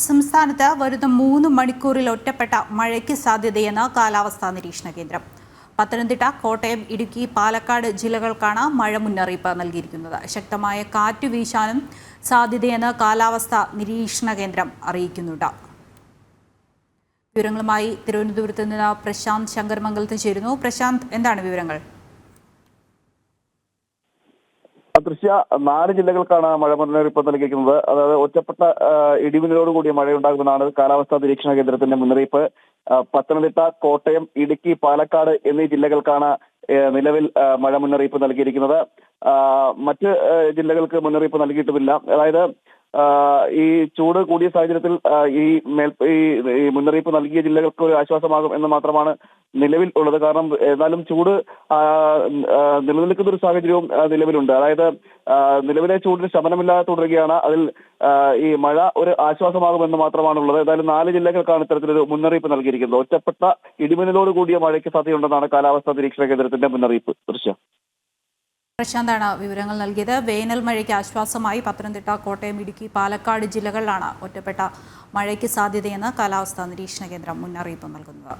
സംസ്ഥാനത്ത് വരുന്ന 3 മണിക്കൂറിൽ ഒറ്റപ്പെട്ട മഴയ്ക്ക് സാധ്യതയെന്ന് കാലാവസ്ഥാ നിരീക്ഷണ കേന്ദ്രം. പത്തനംതിട്ട, കോട്ടയം, ഇടുക്കി, പാലക്കാട് ജില്ലകൾക്കാണ് മഴ മുന്നറിയിപ്പ് നൽകിയിരിക്കുന്നത്. ശക്തമായ കാറ്റ് വീശാനും സാധ്യതയെന്ന് കാലാവസ്ഥാ നിരീക്ഷണ കേന്ദ്രം അറിയിക്കുന്നുണ്ട്. വിവരങ്ങളുമായി തിരുവനന്തപുരത്ത് നിന്ന് പ്രശാന്ത് ശങ്കർമംഗലത്ത് ചേരുന്നു. പ്രശാന്ത്, എന്താണ് വിവരങ്ങൾ? ദൃശ്യ 4 ജില്ലകൾക്കാണ് മഴ മുന്നറിയിപ്പ് നൽകിയിരിക്കുന്നത്. അതായത് ഒറ്റപ്പെട്ട ഇടിമിന്നലോടുകൂടിയ മഴയുണ്ടാകുമെന്നാണ് കാലാവസ്ഥാ നിരീക്ഷണ കേന്ദ്രത്തിന്റെ മുന്നറിയിപ്പ്. പത്തനംതിട്ട, കോട്ടയം, ഇടുക്കി, പാലക്കാട് എന്നീ ജില്ലകൾക്കാണ് നിലവിൽ മഴ മുന്നറിയിപ്പ് നൽകിയിരിക്കുന്നത്. മറ്റ് ജില്ലകൾക്ക് മുന്നറിയിപ്പ് നൽകിയിട്ടുമില്ല. അതായത് ഈ ചൂട് കൂടിയ സാഹചര്യത്തിൽ ഈ മുന്നറിയിപ്പ് നൽകിയ ജില്ലകൾക്ക് ഒരു ആശ്വാസമാകും എന്ന് മാത്രമാണ് നിലവിൽ ഉള്ളത്. കാരണം എന്നാലും ചൂട് നിലനിൽക്കുന്ന ഒരു സാഹചര്യവും നിലവിലുണ്ട്. അതായത് നിലവിലെ ചൂടിന് ശമനമില്ലാതെ തുടരുകയാണ്. അതിൽ ഈ മഴ ഒരു ആശ്വാസമാകുമെന്ന് മാത്രമാണുള്ളത്. ഏതായാലും 4 ജില്ലകൾക്കാണ് ഇത്തരത്തിലൊരു മുന്നറിയിപ്പ് നൽകിയിരിക്കുന്നത്. ഒറ്റപ്പെട്ട ഇടിമിന്നലോട് കൂടിയ മഴയ്ക്ക് സാധ്യതയുണ്ടെന്നാണ് കാലാവസ്ഥാ നിരീക്ഷണ കേന്ദ്രത്തിന്റെ മുന്നറിയിപ്പ്. ദൃശ്യം പ്രശാന്താണ് വിവരങ്ങൾ നൽകിയത്. വേനൽ മഴയ്ക്ക് ആശ്വാസമായി പത്തനംതിട്ട, കോട്ടയം, ഇടുക്കി, പാലക്കാട് ജില്ലകളിലാണ് ഒറ്റപ്പെട്ട മഴയ്ക്ക് സാധ്യതയെന്ന് കാലാവസ്ഥാ നിരീക്ഷണ കേന്ദ്രം മുന്നറിയിപ്പ് നൽകുന്നത്.